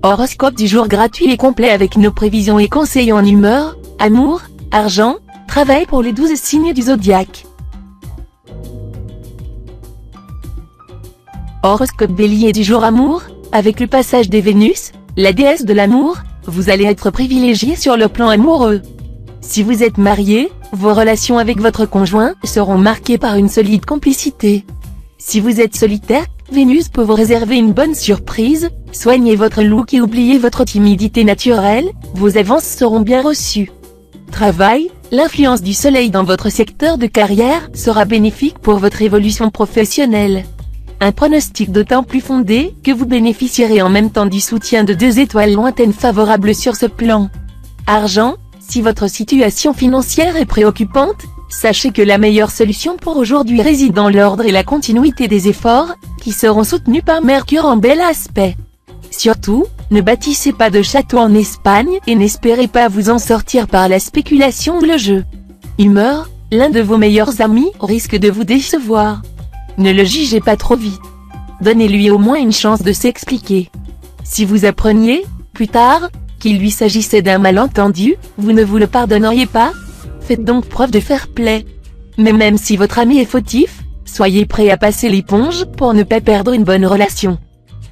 Horoscope du jour gratuit et complet avec nos prévisions et conseils en humeur, amour, argent, travail pour les 12 signes du zodiaque. Horoscope Bélier du jour amour, avec le passage des Vénus, la déesse de l'amour, vous allez être privilégié sur le plan amoureux. Si vous êtes marié, vos relations avec votre conjoint seront marquées par une solide complicité. Si vous êtes solitaire, Vénus peut vous réserver une bonne surprise, soignez votre look et oubliez votre timidité naturelle, vos avances seront bien reçues. Travail, l'influence du soleil dans votre secteur de carrière sera bénéfique pour votre évolution professionnelle. Un pronostic d'autant plus fondé que vous bénéficierez en même temps du soutien de 2 étoiles lointaines favorables sur ce plan. Argent, si votre situation financière est préoccupante, sachez que la meilleure solution pour aujourd'hui réside dans l'ordre et la continuité des efforts, qui seront soutenus par Mercure en bel aspect. Surtout, ne bâtissez pas de château en Espagne et n'espérez pas vous en sortir par la spéculation ou le jeu. Humeur, l'un de vos meilleurs amis risque de vous décevoir. Ne le jugez pas trop vite. Donnez-lui au moins une chance de s'expliquer. Si vous appreniez, plus tard, qu'il lui s'agissait d'un malentendu, vous ne vous le pardonneriez pas? Faites donc preuve de fair-play. Mais même si votre ami est fautif, soyez prêt à passer l'éponge pour ne pas perdre une bonne relation.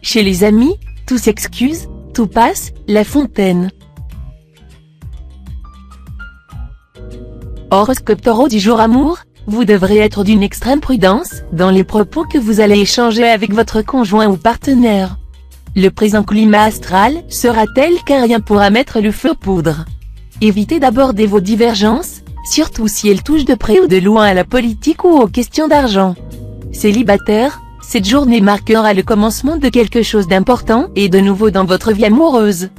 Chez les amis, tout s'excuse, tout passe, La Fontaine. Horoscope Taureau du jour amour, vous devrez être d'une extrême prudence dans les propos que vous allez échanger avec votre conjoint ou partenaire. Le présent climat astral sera tel qu'un rien pourra mettre le feu aux poudres. Évitez d'aborder vos divergences, surtout si elles touchent de près ou de loin à la politique ou aux questions d'argent. Célibataire, cette journée marquera le commencement de quelque chose d'important et de nouveau dans votre vie amoureuse.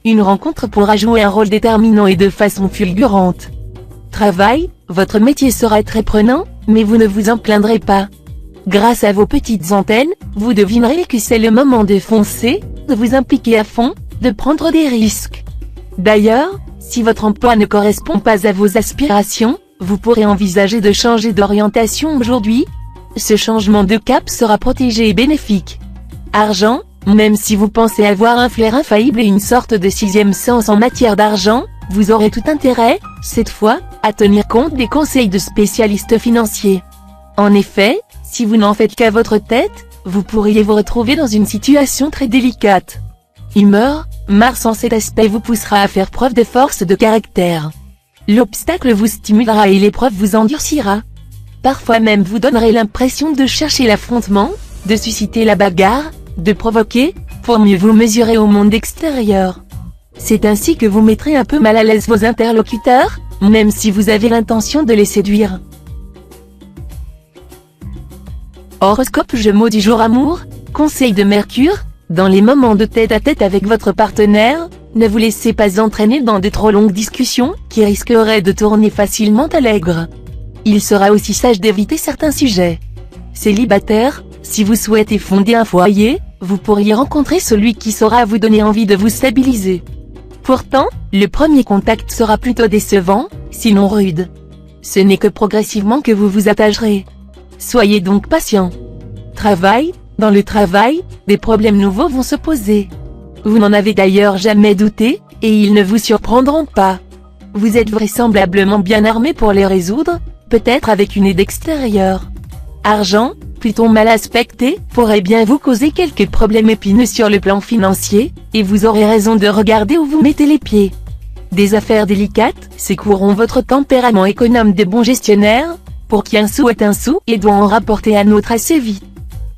Une rencontre pourra jouer un rôle déterminant et de façon fulgurante. Travail, votre métier sera très prenant, mais vous ne vous en plaindrez pas. Grâce à vos petites antennes, vous devinerez que c'est le moment de foncer, de vous impliquer à fond, de prendre des risques. D'ailleurs, si votre emploi ne correspond pas à vos aspirations, vous pourrez envisager de changer d'orientation aujourd'hui. Ce changement de cap sera protégé et bénéfique. Argent, même si vous pensez avoir un flair infaillible et une sorte de 6e sens en matière d'argent, vous aurez tout intérêt, cette fois, à tenir compte des conseils de spécialistes financiers. En effet, si vous n'en faites qu'à votre tête, vous pourriez vous retrouver dans une situation très délicate. Humeur, Mars en cet aspect vous poussera à faire preuve de force de caractère. L'obstacle vous stimulera et l'épreuve vous endurcira. Parfois même vous donnerez l'impression de chercher l'affrontement, de susciter la bagarre, de provoquer, pour mieux vous mesurer au monde extérieur. C'est ainsi que vous mettrez un peu mal à l'aise vos interlocuteurs, même si vous avez l'intention de les séduire. Horoscope Gémeaux du jour amour, conseil de Mercure, dans les moments de tête-à-tête avec votre partenaire, ne vous laissez pas entraîner dans de trop longues discussions, qui risqueraient de tourner facilement à l'aigre. Il sera aussi sage d'éviter certains sujets. Célibataire, si vous souhaitez fonder un foyer, vous pourriez rencontrer celui qui saura vous donner envie de vous stabiliser. Pourtant, le premier contact sera plutôt décevant, sinon rude. Ce n'est que progressivement que vous vous attacherez. Soyez donc patient. Travail, dans le travail, des problèmes nouveaux vont se poser. Vous n'en avez d'ailleurs jamais douté, et ils ne vous surprendront pas. Vous êtes vraisemblablement bien armé pour les résoudre, peut-être avec une aide extérieure. Argent, plutôt mal aspecté, pourrait bien vous causer quelques problèmes épineux sur le plan financier, et vous aurez raison de regarder où vous mettez les pieds. Des affaires délicates secourront votre tempérament économe de bon gestionnaire, pour qui un sou est un sou et doit en rapporter un autre assez vite.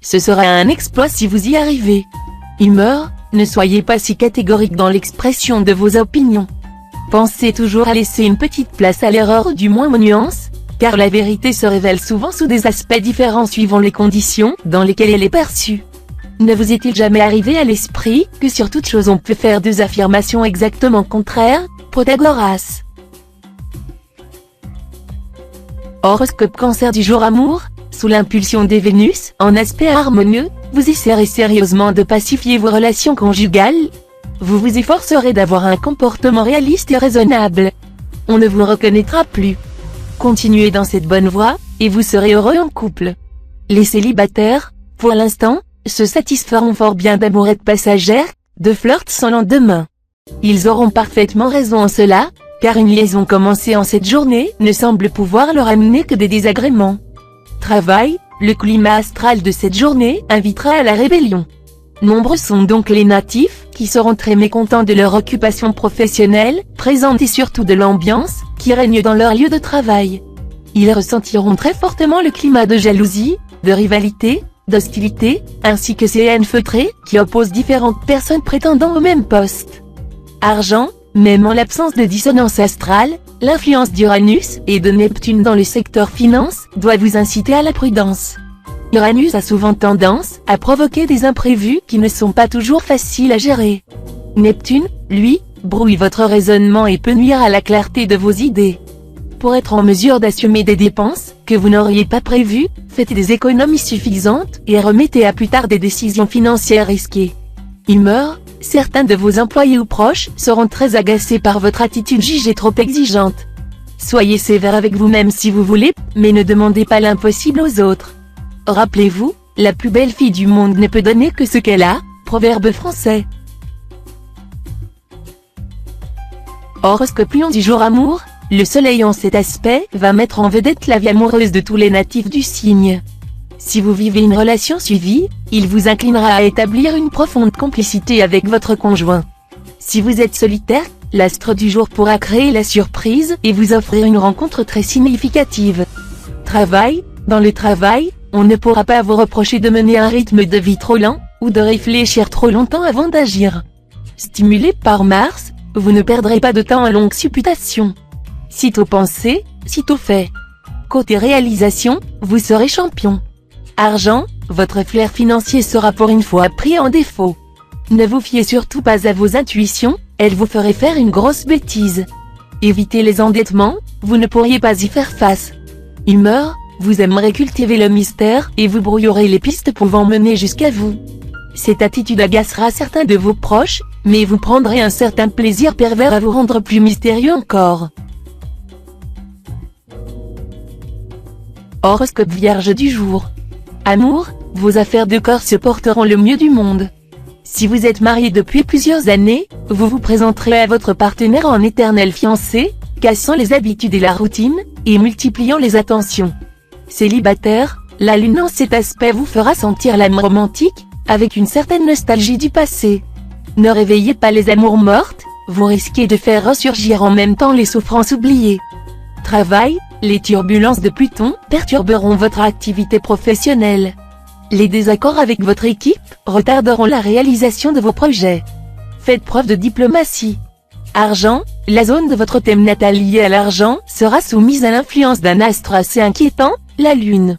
Ce sera un exploit si vous y arrivez. Humeur, ne soyez pas si catégorique dans l'expression de vos opinions. Pensez toujours à laisser une petite place à l'erreur ou du moins aux nuances, car la vérité se révèle souvent sous des aspects différents suivant les conditions dans lesquelles elle est perçue. Ne vous est-il jamais arrivé à l'esprit que sur toute chose on peut faire 2 affirmations exactement contraires, Protagoras? Horoscope Cancer du jour amour, sous l'impulsion des Vénus, en aspect harmonieux, vous essaierez sérieusement de pacifier vos relations conjugales. Vous vous efforcerez d'avoir un comportement réaliste et raisonnable. On ne vous reconnaîtra plus. Continuez dans cette bonne voie, et vous serez heureux en couple. Les célibataires, pour l'instant, se satisferont fort bien d'amourettes passagères, de flirt sans lendemain. Ils auront parfaitement raison en cela, car une liaison commencée en cette journée ne semble pouvoir leur amener que des désagréments. Travail, le climat astral de cette journée invitera à la rébellion. Nombreux sont donc les natifs qui seront très mécontents de leur occupation professionnelle, présente et surtout de l'ambiance qui règne dans leur lieu de travail. Ils ressentiront très fortement le climat de jalousie, de rivalité, d'hostilité, ainsi que ces haines feutrées qui opposent différentes personnes prétendant au même poste. Argent, même en l'absence de dissonance astrale, l'influence d'Uranus et de Neptune dans le secteur finance doit vous inciter à la prudence. Uranus a souvent tendance à provoquer des imprévus qui ne sont pas toujours faciles à gérer. Neptune, lui, brouille votre raisonnement et peut nuire à la clarté de vos idées. Pour être en mesure d'assumer des dépenses que vous n'auriez pas prévues, faites des économies suffisantes et remettez à plus tard des décisions financières risquées. Humeur, certains de vos employés ou proches seront très agacés par votre attitude jugée trop exigeante. Soyez sévère avec vous-même si vous voulez, mais ne demandez pas l'impossible aux autres. Rappelez-vous, la plus belle fille du monde ne peut donner que ce qu'elle a, proverbe français. Horoscope Lion du jour amour, le soleil en cet aspect va mettre en vedette la vie amoureuse de tous les natifs du signe. Si vous vivez une relation suivie, il vous inclinera à établir une profonde complicité avec votre conjoint. Si vous êtes solitaire, l'astre du jour pourra créer la surprise et vous offrir une rencontre très significative. Travail, dans le travail, on ne pourra pas vous reprocher de mener un rythme de vie trop lent, ou de réfléchir trop longtemps avant d'agir. Stimulé par Mars, vous ne perdrez pas de temps en longues supputations. Sitôt pensé, sitôt fait. Côté réalisation, vous serez champion. Argent, votre flair financier sera pour une fois pris en défaut. Ne vous fiez surtout pas à vos intuitions, elles vous feraient faire une grosse bêtise. Évitez les endettements, vous ne pourriez pas y faire face. Humeur, vous aimerez cultiver le mystère et vous brouillerez les pistes pouvant mener jusqu'à vous. Cette attitude agacera certains de vos proches, mais vous prendrez un certain plaisir pervers à vous rendre plus mystérieux encore. Horoscope Vierge du jour. Amour, vos affaires de corps se porteront le mieux du monde. Si vous êtes marié depuis plusieurs années, vous vous présenterez à votre partenaire en éternel fiancé, cassant les habitudes et la routine, et multipliant les attentions. Célibataire, la lune en cet aspect vous fera sentir l'âme romantique, avec une certaine nostalgie du passé. Ne réveillez pas les amours mortes, vous risquez de faire ressurgir en même temps les souffrances oubliées. Travail, les turbulences de Pluton perturberont votre activité professionnelle. Les désaccords avec votre équipe retarderont la réalisation de vos projets. Faites preuve de diplomatie. Argent, la zone de votre thème natal liée à l'argent sera soumise à l'influence d'un astre assez inquiétant, la Lune.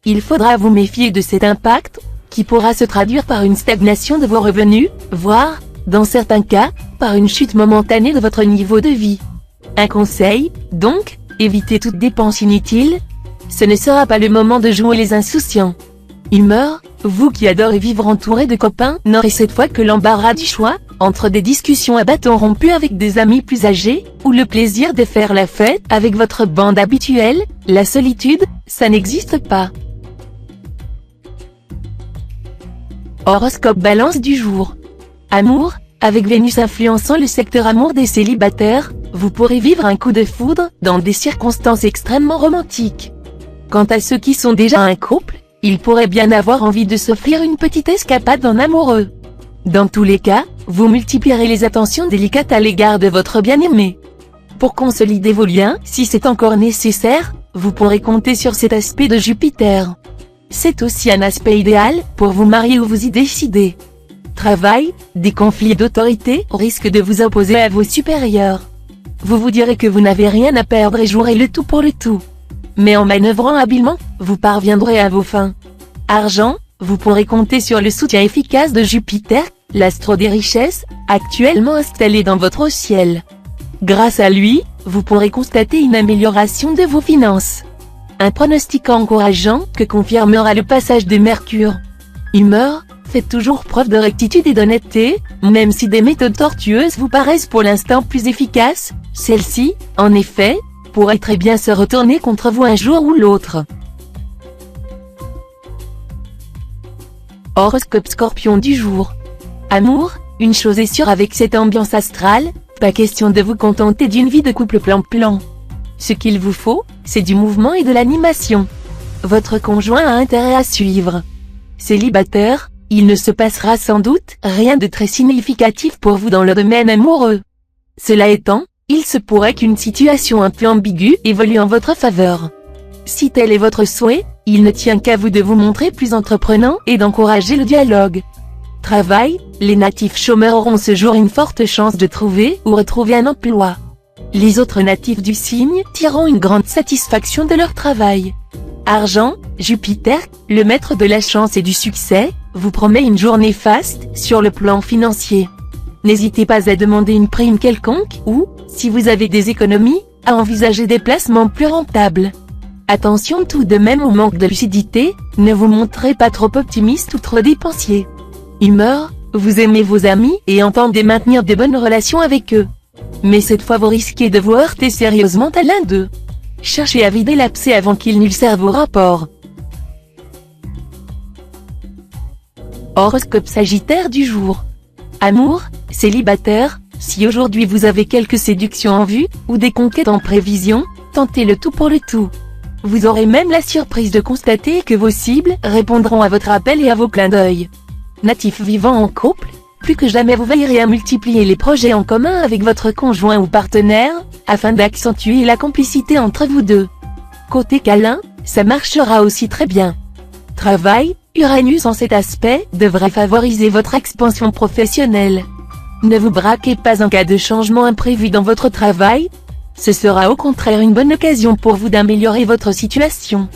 Il faudra vous méfier de cet impact, qui pourra se traduire par une stagnation de vos revenus, voire, dans certains cas, par une chute momentanée de votre niveau de vie. Un conseil, donc, évitez toute dépense inutile. Ce ne sera pas le moment de jouer les insouciants. Humeur, vous qui adorez vivre entouré de copains n'aurez cette fois que l'embarras du choix, entre des discussions à bâtons rompus avec des amis plus âgés, ou le plaisir de faire la fête avec votre bande habituelle. La solitude, ça n'existe pas. Horoscope Balance du jour. Amour, avec Vénus influençant le secteur amour des célibataires, vous pourrez vivre un coup de foudre dans des circonstances extrêmement romantiques. Quant à ceux qui sont déjà un couple, ils pourraient bien avoir envie de s'offrir une petite escapade en amoureux. Dans tous les cas, vous multiplierez les attentions délicates à l'égard de votre bien-aimé. Pour consolider vos liens, si c'est encore nécessaire, vous pourrez compter sur cet aspect de Jupiter. C'est aussi un aspect idéal pour vous marier ou vous y décider. Travail, des conflits d'autorité risquent de vous opposer à vos supérieurs. Vous vous direz que vous n'avez rien à perdre et jouerez le tout pour le tout. Mais en manœuvrant habilement, vous parviendrez à vos fins. Argent, vous pourrez compter sur le soutien efficace de Jupiter, l'astro des richesses, actuellement installé dans votre ciel. Grâce à lui, vous pourrez constater une amélioration de vos finances. Un pronostic encourageant que confirmera le passage de Mercure. Humeur, faites toujours preuve de rectitude et d'honnêteté, même si des méthodes tortueuses vous paraissent pour l'instant plus efficaces, celles-ci, en effet, pourraient très bien se retourner contre vous un jour ou l'autre. Horoscope Scorpion du jour. Amour, une chose est sûre avec cette ambiance astrale, pas question de vous contenter d'une vie de couple plan-plan. Ce qu'il vous faut, c'est du mouvement et de l'animation. Votre conjoint a intérêt à suivre. Célibataire, il ne se passera sans doute rien de très significatif pour vous dans le domaine amoureux. Cela étant, il se pourrait qu'une situation un peu ambiguë évolue en votre faveur. Si tel est votre souhait, il ne tient qu'à vous de vous montrer plus entreprenant et d'encourager le dialogue. Travail, les natifs chômeurs auront ce jour une forte chance de trouver ou retrouver un emploi. Les autres natifs du signe tireront une grande satisfaction de leur travail. Argent, Jupiter, le maître de la chance et du succès, vous promet une journée faste sur le plan financier. N'hésitez pas à demander une prime quelconque ou, si vous avez des économies, à envisager des placements plus rentables. Attention tout de même au manque de lucidité, ne vous montrez pas trop optimiste ou trop dépensier. Humeur, vous aimez vos amis et entendez maintenir de bonnes relations avec eux. Mais cette fois vous risquez de vous heurter sérieusement à l'un d'eux. Cherchez à vider l'abcès avant qu'il n'ulcère vos rapports. Horoscope Sagittaire du jour. Amour, célibataire, si aujourd'hui vous avez quelques séductions en vue, ou des conquêtes en prévision, tentez le tout pour le tout. Vous aurez même la surprise de constater que vos cibles répondront à votre appel et à vos clins d'œil. Natif vivant en couple, plus que jamais vous veillerez à multiplier les projets en commun avec votre conjoint ou partenaire, afin d'accentuer la complicité entre vous deux. Côté câlin, ça marchera aussi très bien. Travail, Uranus en cet aspect devrait favoriser votre expansion professionnelle. Ne vous braquez pas en cas de changement imprévu dans votre travail. Ce sera au contraire une bonne occasion pour vous d'améliorer votre situation.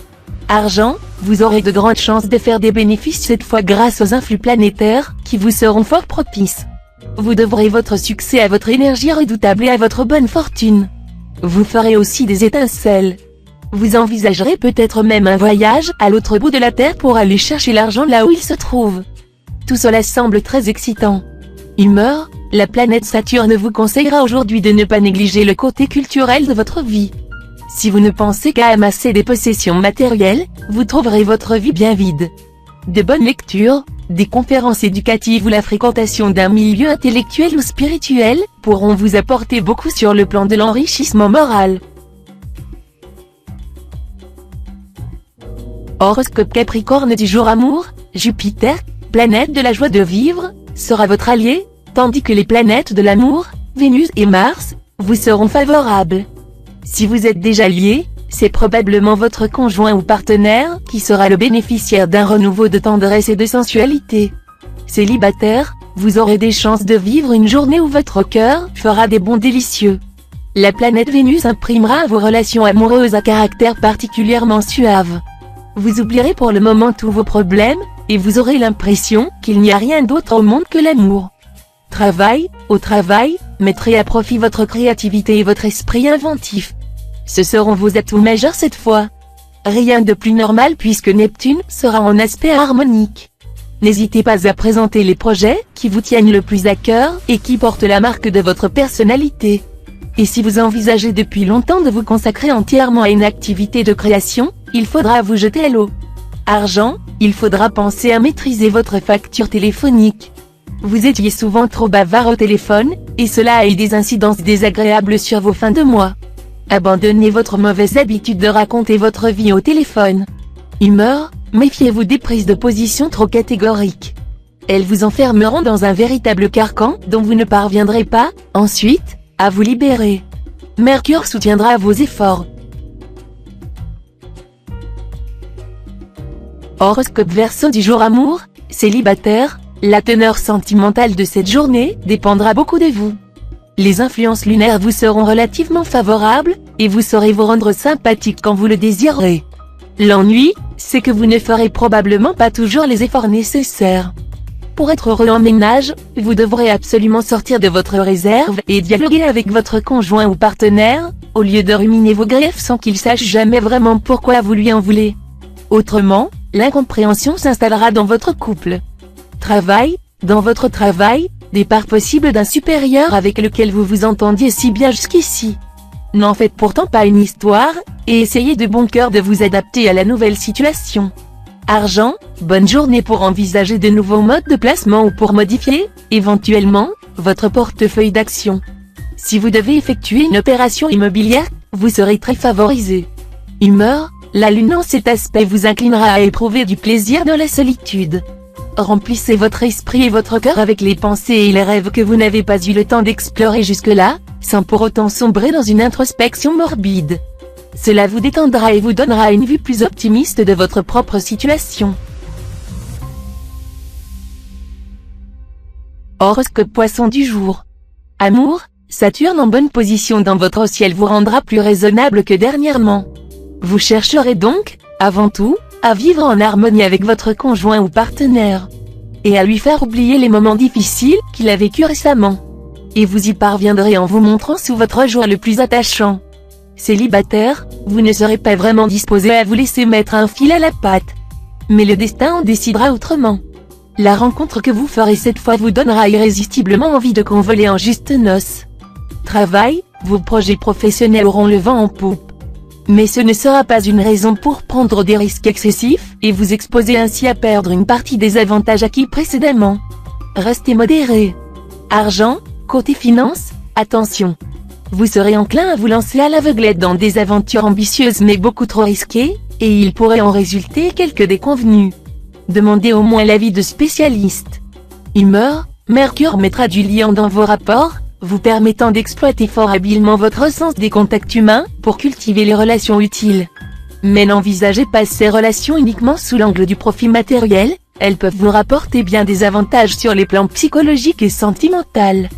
Argent, vous aurez de grandes chances de faire des bénéfices cette fois grâce aux influx planétaires, qui vous seront fort propices. Vous devrez votre succès à votre énergie redoutable et à votre bonne fortune. Vous ferez aussi des étincelles. Vous envisagerez peut-être même un voyage à l'autre bout de la Terre pour aller chercher l'argent là où il se trouve. Tout cela semble très excitant. Humeur, la planète Saturne vous conseillera aujourd'hui de ne pas négliger le côté culturel de votre vie. Si vous ne pensez qu'à amasser des possessions matérielles, vous trouverez votre vie bien vide. De bonnes lectures, des conférences éducatives ou la fréquentation d'un milieu intellectuel ou spirituel pourront vous apporter beaucoup sur le plan de l'enrichissement moral. Horoscope Capricorne du jour. Amour, Jupiter, planète de la joie de vivre, sera votre allié, tandis que les planètes de l'amour, Vénus et Mars, vous seront favorables. Si vous êtes déjà lié, c'est probablement votre conjoint ou partenaire qui sera le bénéficiaire d'un renouveau de tendresse et de sensualité. Célibataire, vous aurez des chances de vivre une journée où votre cœur fera des bonds délicieux. La planète Vénus imprimera à vos relations amoureuses un caractère particulièrement suave. Vous oublierez pour le moment tous vos problèmes, et vous aurez l'impression qu'il n'y a rien d'autre au monde que l'amour. Au travail, mettrez à profit votre créativité et votre esprit inventif. Ce seront vos atouts majeurs cette fois. Rien de plus normal puisque Neptune sera en aspect harmonique. N'hésitez pas à présenter les projets qui vous tiennent le plus à cœur et qui portent la marque de votre personnalité. Et si vous envisagez depuis longtemps de vous consacrer entièrement à une activité de création, il faudra vous jeter à l'eau. Argent, il faudra penser à maîtriser votre facture téléphonique. Vous étiez souvent trop bavard au téléphone, et cela a eu des incidences désagréables sur vos fins de mois. Abandonnez votre mauvaise habitude de raconter votre vie au téléphone. Humeur, méfiez-vous des prises de position trop catégoriques. Elles vous enfermeront dans un véritable carcan dont vous ne parviendrez pas, ensuite, à vous libérer. Mercure soutiendra vos efforts. Horoscope Verseau du jour. Amour, célibataire, la teneur sentimentale de cette journée dépendra beaucoup de vous. Les influences lunaires vous seront relativement favorables, et vous saurez vous rendre sympathique quand vous le désirerez. L'ennui, c'est que vous ne ferez probablement pas toujours les efforts nécessaires. Pour être heureux en ménage, vous devrez absolument sortir de votre réserve et dialoguer avec votre conjoint ou partenaire, au lieu de ruminer vos griefs sans qu'il sache jamais vraiment pourquoi vous lui en voulez. Autrement, l'incompréhension s'installera dans votre couple. Dans votre travail, des parts possibles d'un supérieur avec lequel vous vous entendiez si bien jusqu'ici. N'en faites pourtant pas une histoire, et essayez de bon cœur de vous adapter à la nouvelle situation. Argent, bonne journée pour envisager de nouveaux modes de placement ou pour modifier, éventuellement, votre portefeuille d'actions. Si vous devez effectuer une opération immobilière, vous serez très favorisé. Humeur, la lune en cet aspect vous inclinera à éprouver du plaisir dans la solitude. Remplissez votre esprit et votre cœur avec les pensées et les rêves que vous n'avez pas eu le temps d'explorer jusque-là, sans pour autant sombrer dans une introspection morbide. Cela vous détendra et vous donnera une vue plus optimiste de votre propre situation. Horoscope Poisson du jour. Amour, Saturne en bonne position dans votre ciel vous rendra plus raisonnable que dernièrement. Vous chercherez donc, avant tout, à vivre en harmonie avec votre conjoint ou partenaire. Et à lui faire oublier les moments difficiles qu'il a vécus récemment. Et vous y parviendrez en vous montrant sous votre joie le plus attachant. Célibataire, vous ne serez pas vraiment disposé à vous laisser mettre un fil à la patte. Mais le destin en décidera autrement. La rencontre que vous ferez cette fois vous donnera irrésistiblement envie de convoler en juste noces. Travail, vos projets professionnels auront le vent en poupe. Mais ce ne sera pas une raison pour prendre des risques excessifs, et vous exposer ainsi à perdre une partie des avantages acquis précédemment. Restez modéré. Argent, côté finance, attention. Vous serez enclin à vous lancer à l'aveuglette dans des aventures ambitieuses mais beaucoup trop risquées, et il pourrait en résulter quelques déconvenues. Demandez au moins l'avis de spécialistes. Humeur, Mercure mettra du liant dans vos rapports, vous permettant d'exploiter fort habilement votre sens des contacts humains, pour cultiver les relations utiles. Mais n'envisagez pas ces relations uniquement sous l'angle du profit matériel, elles peuvent vous rapporter bien des avantages sur les plans psychologiques et sentimental.